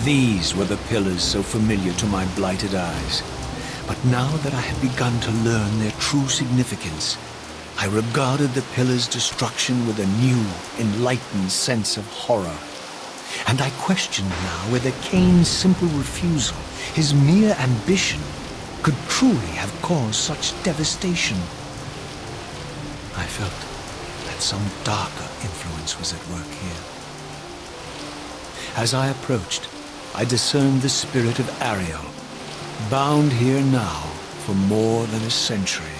These were the pillars so familiar to my blighted eyes. But now that I had begun to learn their true significance, I regarded the pillars' destruction with a new, enlightened sense of horror. And I questioned now whether Kain's simple refusal, his mere ambition, could truly have caused such devastation. I felt that some darker influence was at work here. As I approached, I discerned the spirit of Ariel, bound here now for more than a century.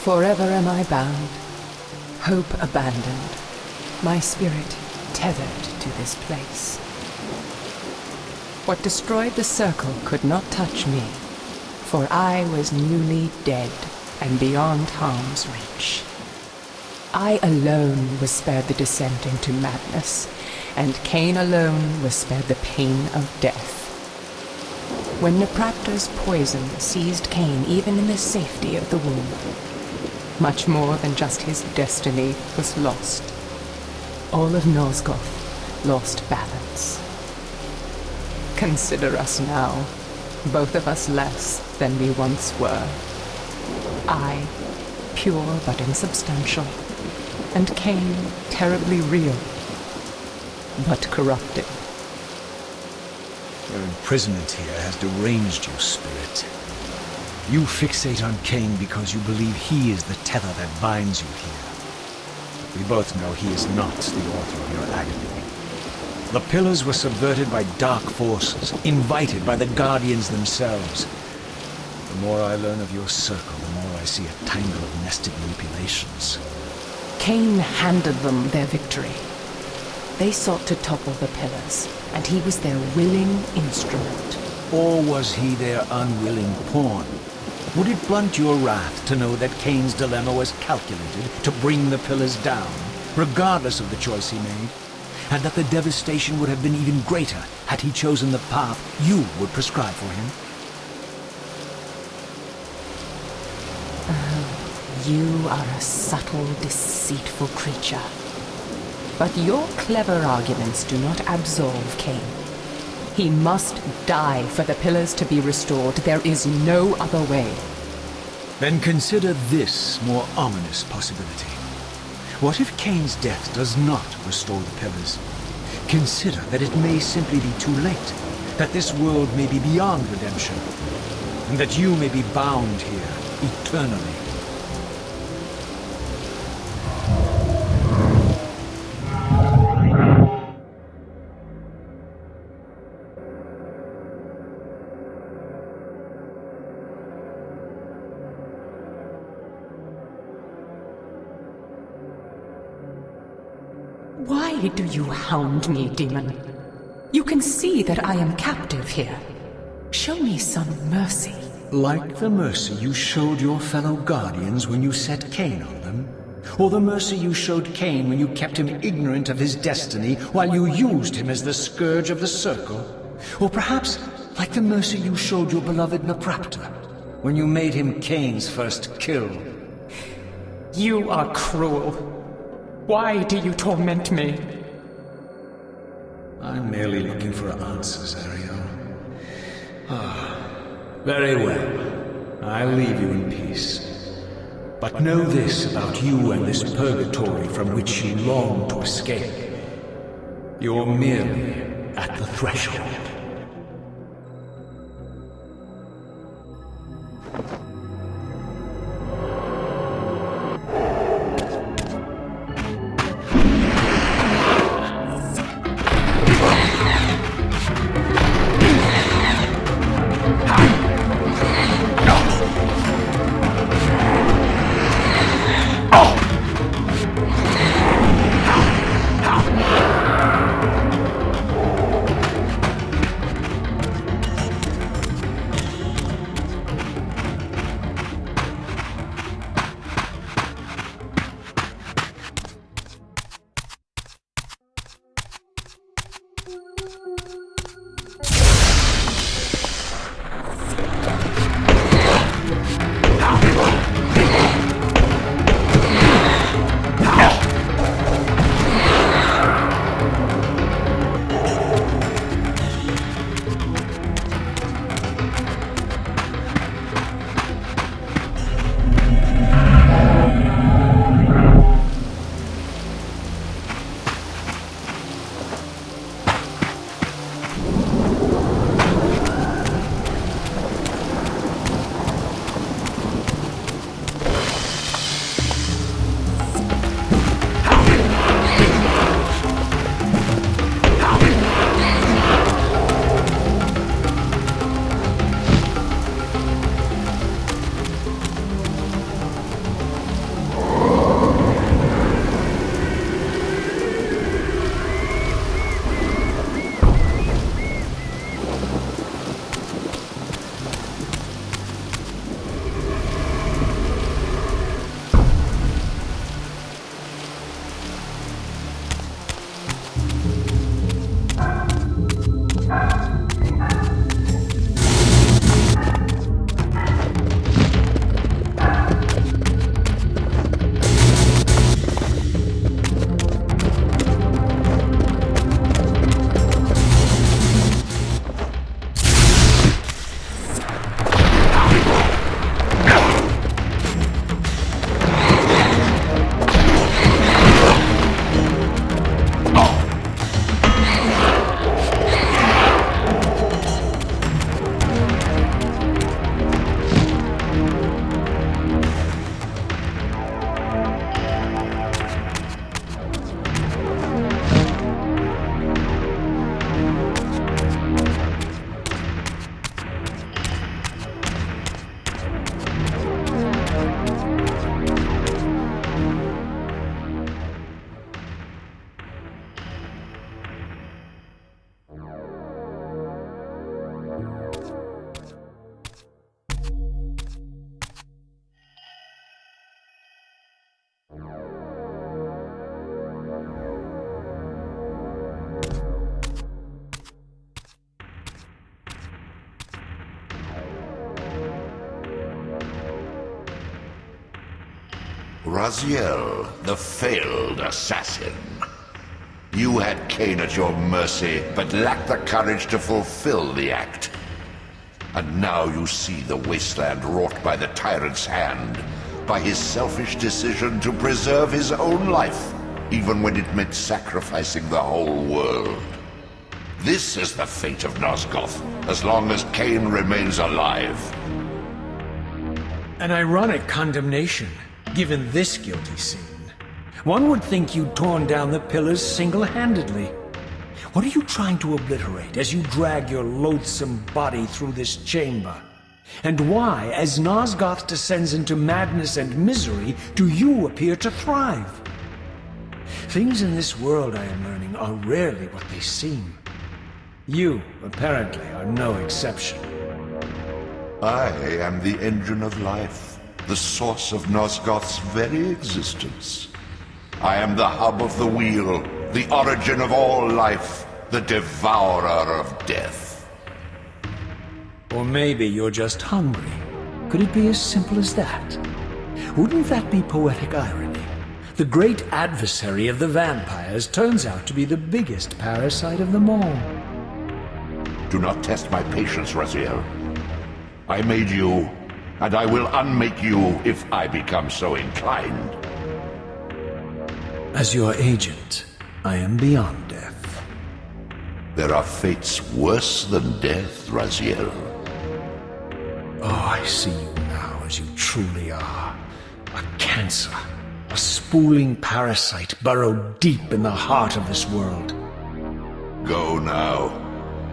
Forever am I bound, hope abandoned, my spirit tethered to this place. What destroyed the circle could not touch me, for I was newly dead and beyond harm's reach. I alone was spared the descent into madness, and Kain alone was spared the pain of death. When Napraptor's poison seized Kain even in the safety of the womb, much more than just his destiny was lost. All of Nosgoth lost balance. Consider us now, both of us less than we once were. I, pure but insubstantial, and Kain, terribly real, but corrupted. Your imprisonment here has deranged you, spirit. You fixate on Kain because you believe he is the tether that binds you here. But we both know he is not the author of your agony. The pillars were subverted by dark forces, invited by the Guardians themselves. The more I learn of your circle, the more I see a tangle of nested manipulations. Kain handed them their victory. They sought to topple the pillars, and he was their willing instrument. Or was he their unwilling pawn? Would it blunt your wrath to know that Kain's dilemma was calculated to bring the pillars down, regardless of the choice he made? And that the devastation would have been even greater had he chosen the path you would prescribe for him? You are a subtle, deceitful creature. But your clever arguments do not absolve Kain. He must die for the pillars to be restored. There is no other way. Then consider this more ominous possibility. What if Kain's death does not restore the pillars? Consider that it may simply be too late, that this world may be beyond redemption, and that you may be bound here eternally. Why do you hound me, demon? You can see that I am captive here. Show me some mercy. Like the mercy you showed your fellow Guardians when you set Kain on them? Or the mercy you showed Kain when you kept him ignorant of his destiny while you used him as the scourge of the circle? Or perhaps like the mercy you showed your beloved Napraptor when you made him Kain's first kill? You are cruel. Why do you torment me? I'm merely looking for answers, Ariel. Very well. I'll leave you in peace. But know this about you and this purgatory from which you long to escape. You're merely at the threshold. Raziel, the failed assassin. You had Kain at your mercy, but lacked the courage to fulfill the act. And now you see the wasteland wrought by the tyrant's hand, by his selfish decision to preserve his own life, even when it meant sacrificing the whole world. This is the fate of Nosgoth, as long as Kain remains alive. An ironic condemnation, given this guilty scene. One would think you'd torn down the pillars single-handedly. What are you trying to obliterate as you drag your loathsome body through this chamber? And why, as Nosgoth descends into madness and misery, do you appear to thrive? Things in this world, I am learning, are rarely what they seem. You, apparently, are no exception. I am the engine of life, the source of Nosgoth's very existence. I am the hub of the wheel, the origin of all life, the devourer of death. Or maybe you're just hungry. Could it be as simple as that? Wouldn't that be poetic irony? The great adversary of the vampires turns out to be the biggest parasite of them all. Do not test my patience, Raziel. I made you, and I will unmake you if I become so inclined. As your agent, I am beyond death. There are fates worse than death, Raziel. Oh, I see you now as you truly are. A cancer. A spooling parasite burrowed deep in the heart of this world. Go now.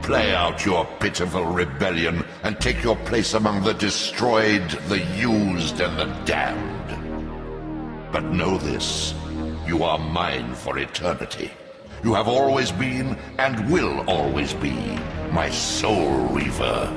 Play out your pitiful rebellion and take your place among the destroyed, the used, and the damned. But know this. You are mine for eternity. You have always been, and will always be, my Soul Reaver.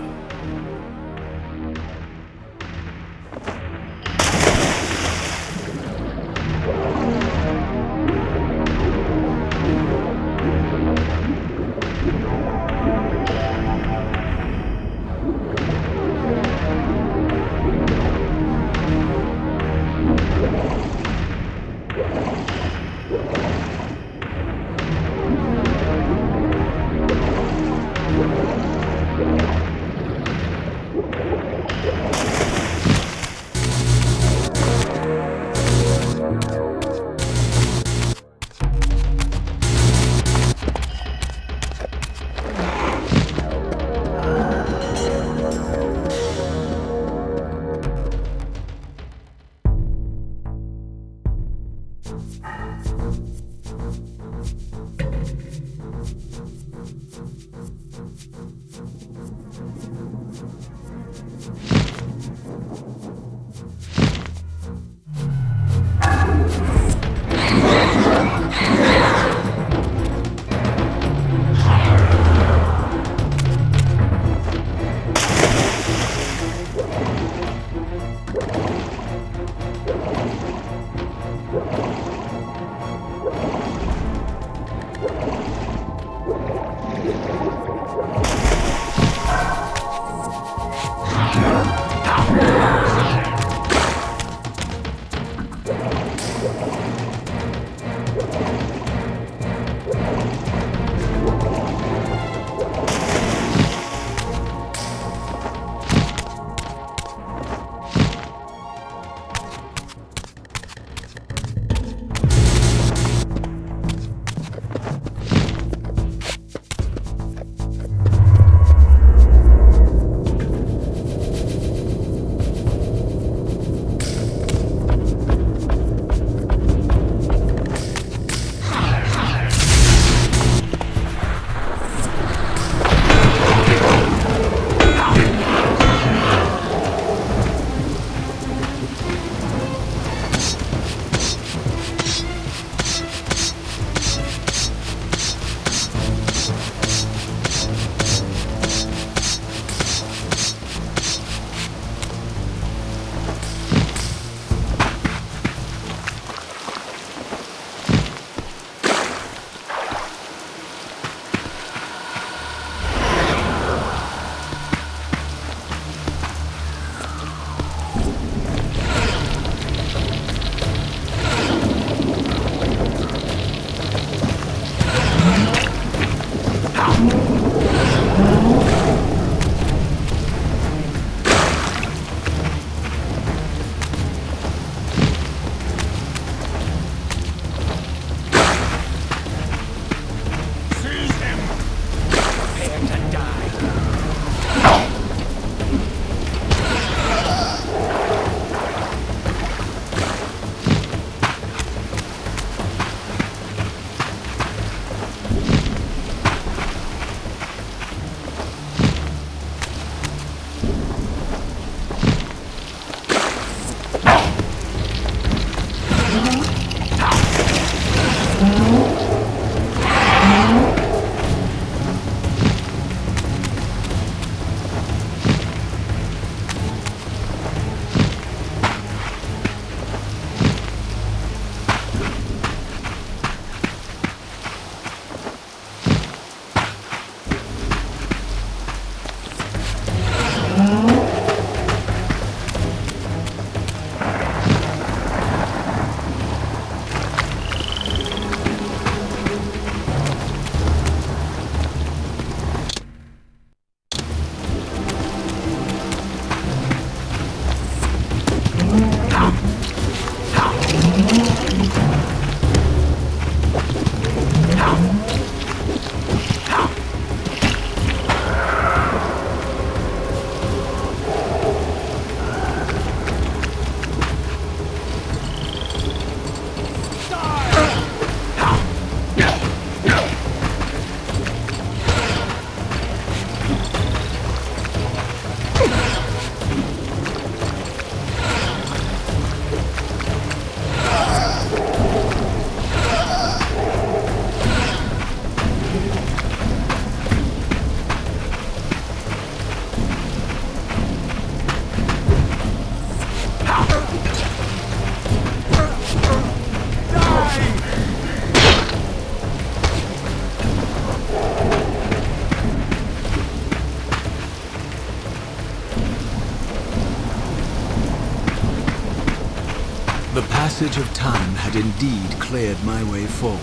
The passage of time had indeed cleared my way forward,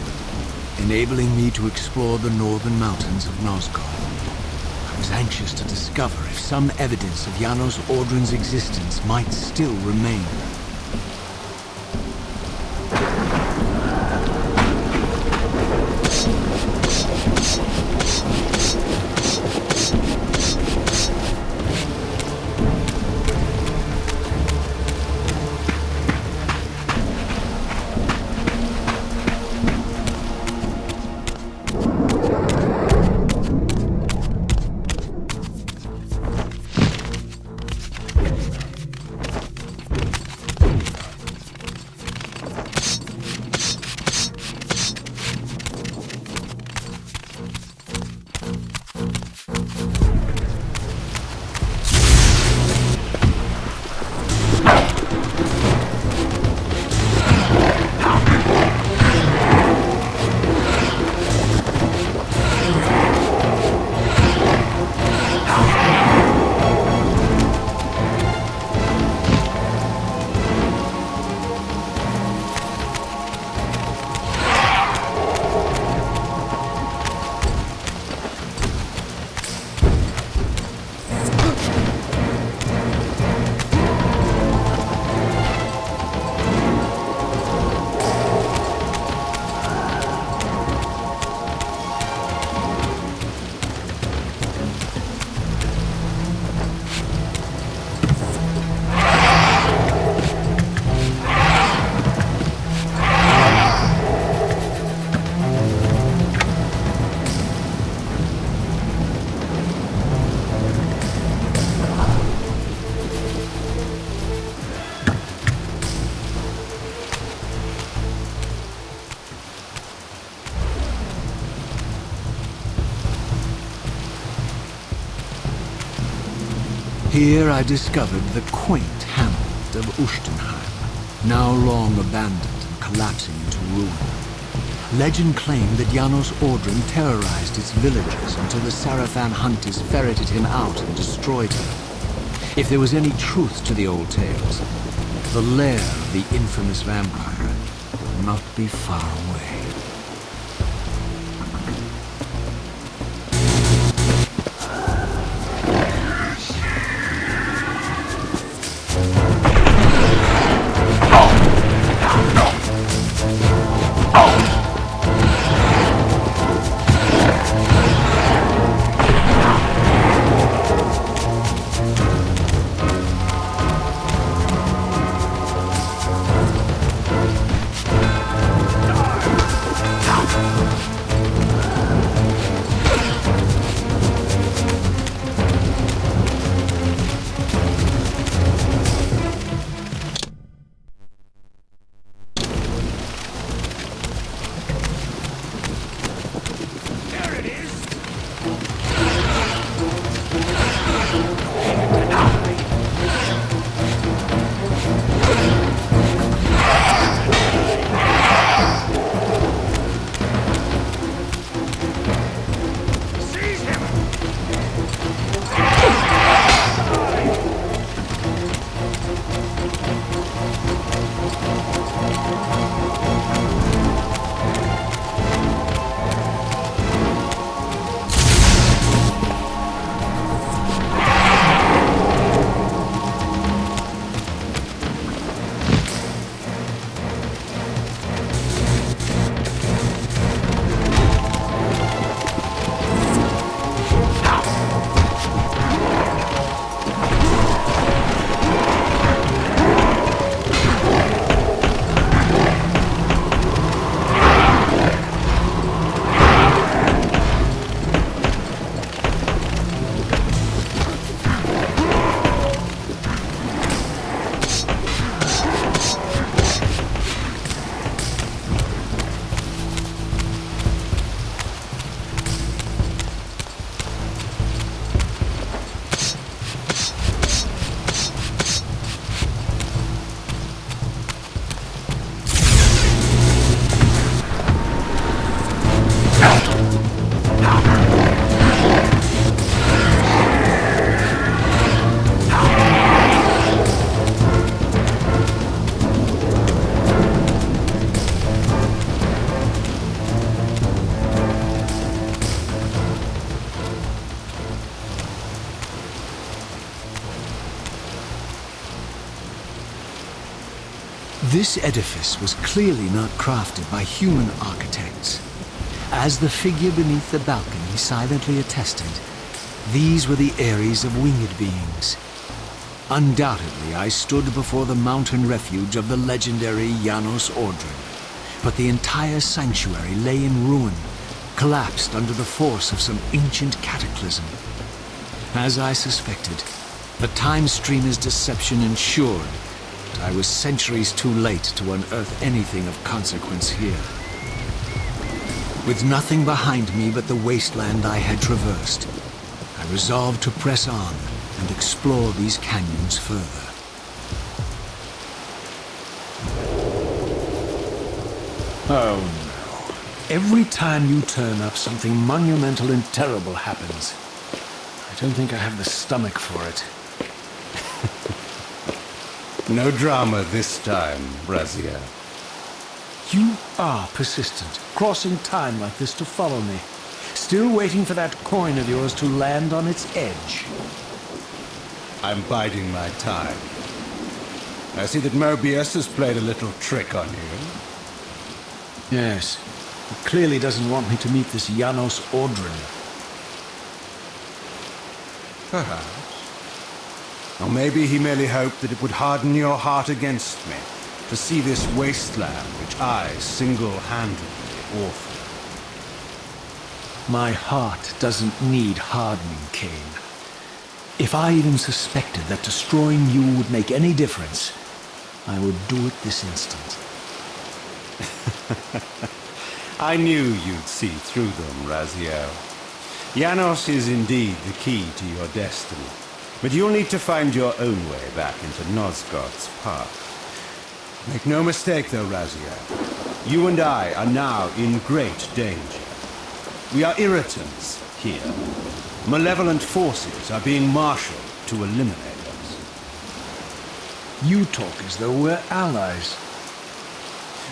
enabling me to explore the northern mountains of Nosgoth. I was anxious to discover if some evidence of Janos Audron's existence might still remain. Here I discovered the quaint hamlet of Ustenheim, now long abandoned and collapsing into ruin. Legend claimed that Janos Audron terrorized its villagers until the Sarafan hunters ferreted him out and destroyed him. If there was any truth to the old tales, the lair of the infamous vampire would not be far away. This edifice was clearly not crafted by human architects. As the figure beneath the balcony silently attested, these were the Ares of winged beings. Undoubtedly, I stood before the mountain refuge of the legendary Janos Ordren, but the entire sanctuary lay in ruin, collapsed under the force of some ancient cataclysm. As I suspected, the Time Streamer's deception ensured that I was centuries too late to unearth anything of consequence here. With nothing behind me but the wasteland I had traversed, I resolved to press on and explore these canyons further. Oh no. Every time you turn up, something monumental and terrible happens. I don't think I have the stomach for it. No drama this time, Brazier. You are persistent, crossing time like this to follow me. Still waiting for that coin of yours to land on its edge. I'm biding my time. I see that Mobius has played a little trick on you. Yes. He clearly doesn't want me to meet this Janos Ordren. Perhaps. Or maybe he merely hoped that it would harden your heart against me, to see this wasteland which I single-handedly orphaned. My heart doesn't need hardening, Kain. If I even suspected that destroying you would make any difference, I would do it this instant. I knew you'd see through them, Raziel. Janos is indeed the key to your destiny, but you'll need to find your own way back into Nosgoth's path. Make no mistake, though, Raziel. You and I are now in great danger. We are irritants here. Malevolent forces are being marshaled to eliminate us. You talk as though we're allies.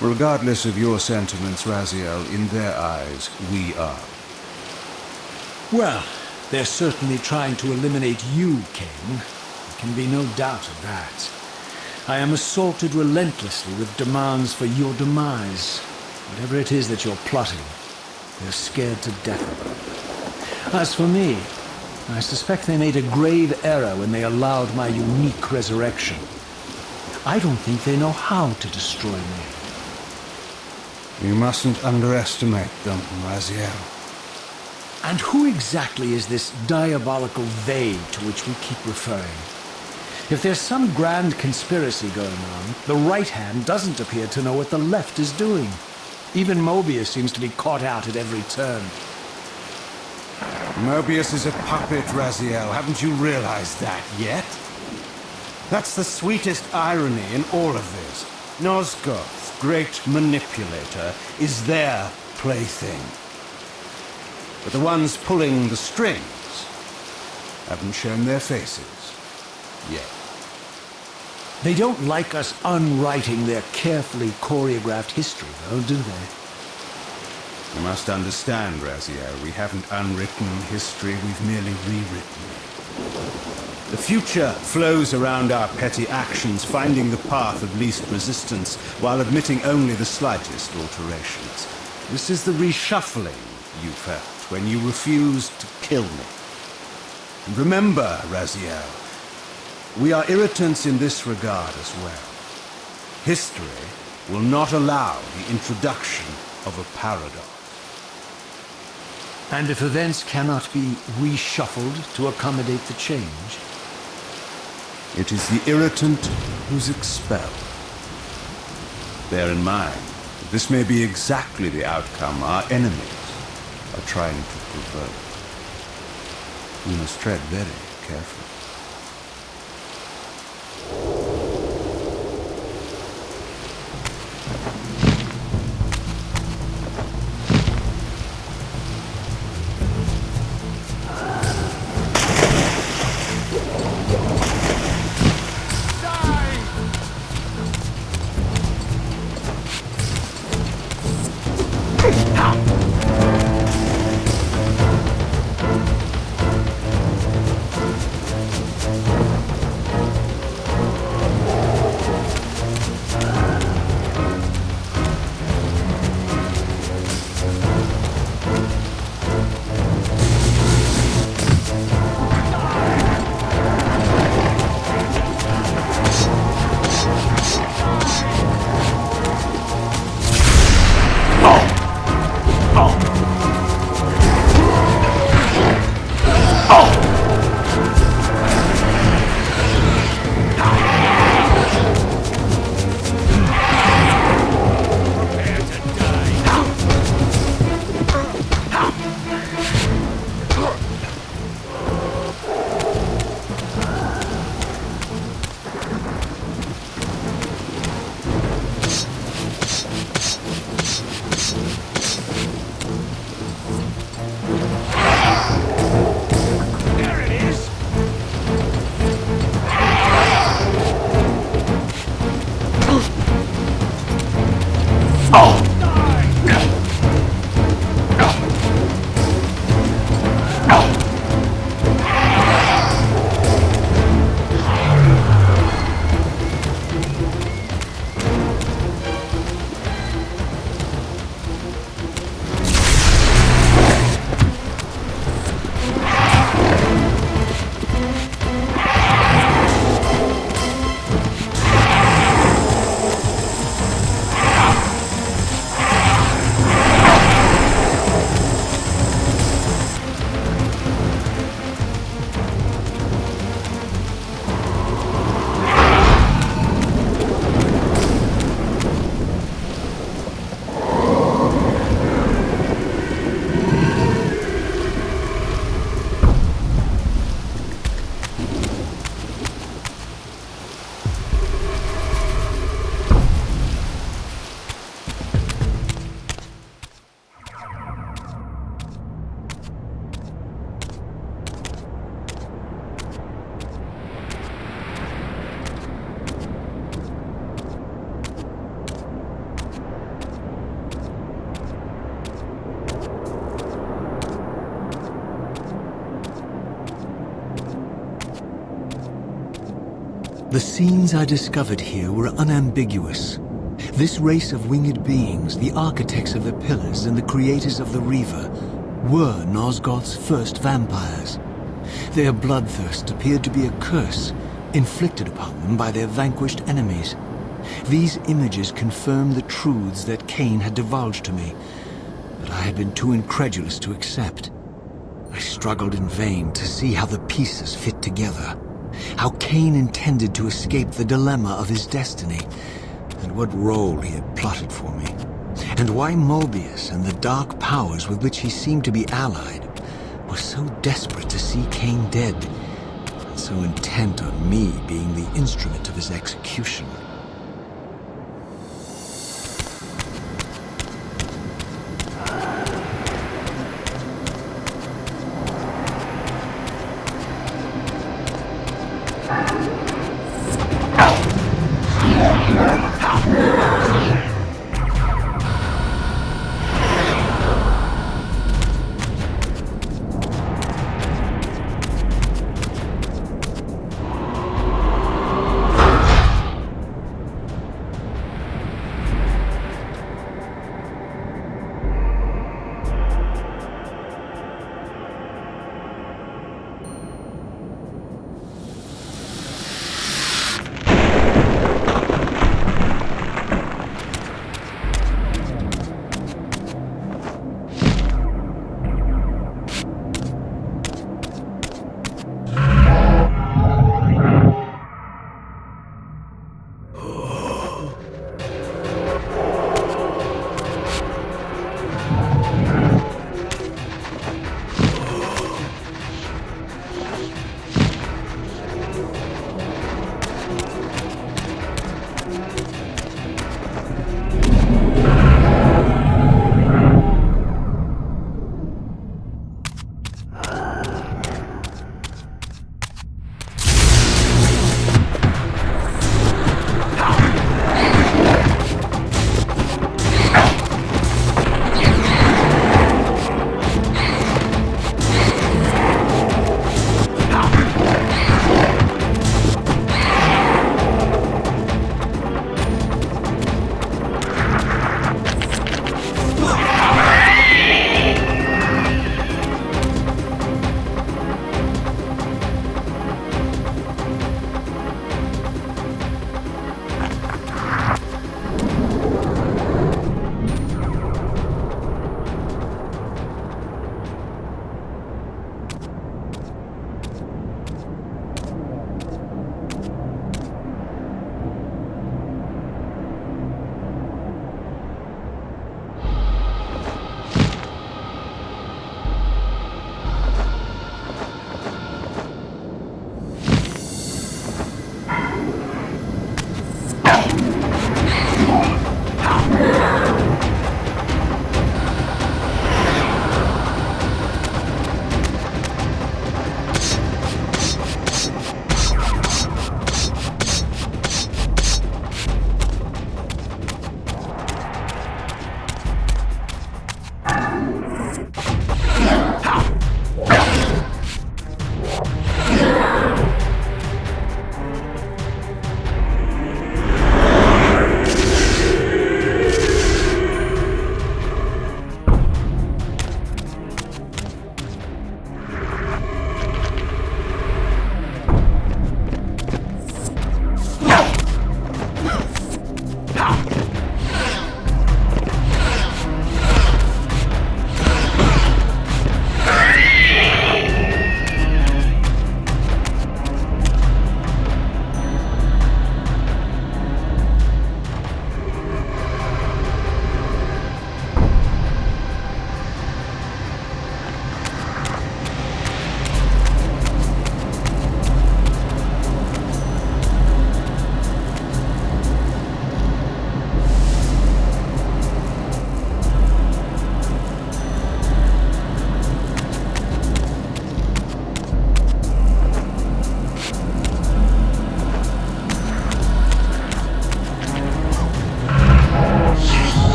Regardless of your sentiments, Raziel, in their eyes, we are. Well, they're certainly trying to eliminate you, Kain. There can be no doubt of that. I am assaulted relentlessly with demands for your demise. Whatever it is that you're plotting, they're scared to death of it. As for me, I suspect they made a grave error when they allowed my unique resurrection. I don't think they know how to destroy me. You mustn't underestimate them, Raziel. And who exactly is this diabolical they to which we keep referring? If there's some grand conspiracy going on, the right hand doesn't appear to know what the left is doing. Even Mobius seems to be caught out at every turn. Mobius is a puppet, Raziel. Haven't you realized that yet? That's the sweetest irony in all of this. Nosgoth, great manipulator, is their plaything. But the ones pulling the strings haven't shown their faces yet. They don't like us unwriting their carefully choreographed history, though, do they? You must understand, Raziel, we haven't unwritten history, we've merely rewritten it. The future flows around our petty actions, finding the path of least resistance, while admitting only the slightest alterations. This is the reshuffling you felt when you refused to kill me. And remember, Raziel, we are irritants in this regard as well. History will not allow the introduction of a paradox. And if events cannot be reshuffled to accommodate the change? It is the irritant who's expelled. Bear in mind, that this may be exactly the outcome our enemies are trying to provoke. We must tread very carefully. The scenes I discovered here were unambiguous. This race of winged beings, the architects of the Pillars and the creators of the Reaver, were Nosgoth's first vampires. Their bloodthirst appeared to be a curse, inflicted upon them by their vanquished enemies. These images confirmed the truths that Kain had divulged to me, but I had been too incredulous to accept. I struggled in vain to see how the pieces fit together, how Kain intended to escape the dilemma of his destiny, and what role he had plotted for me, and why Mobius and the dark powers with which he seemed to be allied were so desperate to see Kain dead, and so intent on me being the instrument of his execution.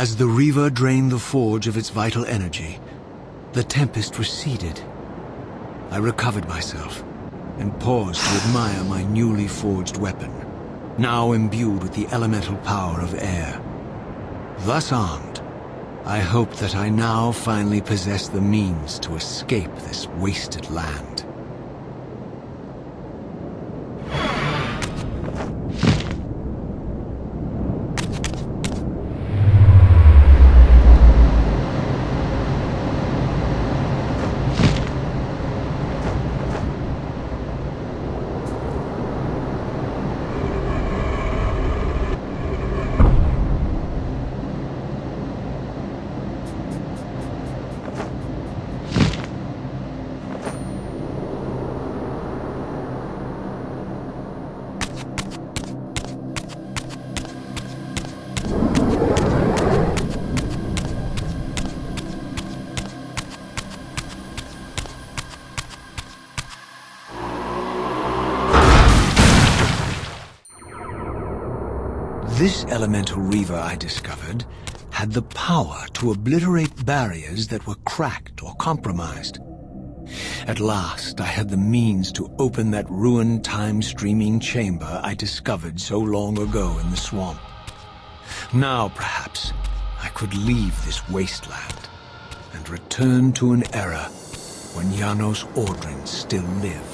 As the Reaver drained the forge of its vital energy, the tempest receded. I recovered myself and paused to admire my newly forged weapon, now imbued with the elemental power of air. Thus armed, I hoped that I now finally possessed the means to escape this wasted land. This elemental Reaver, I discovered, had the power to obliterate barriers that were cracked or compromised. At last, I had the means to open that ruined time-streaming chamber I discovered so long ago in the swamp. Now, perhaps, I could leave this wasteland and return to an era when Janos Ordrin still lived.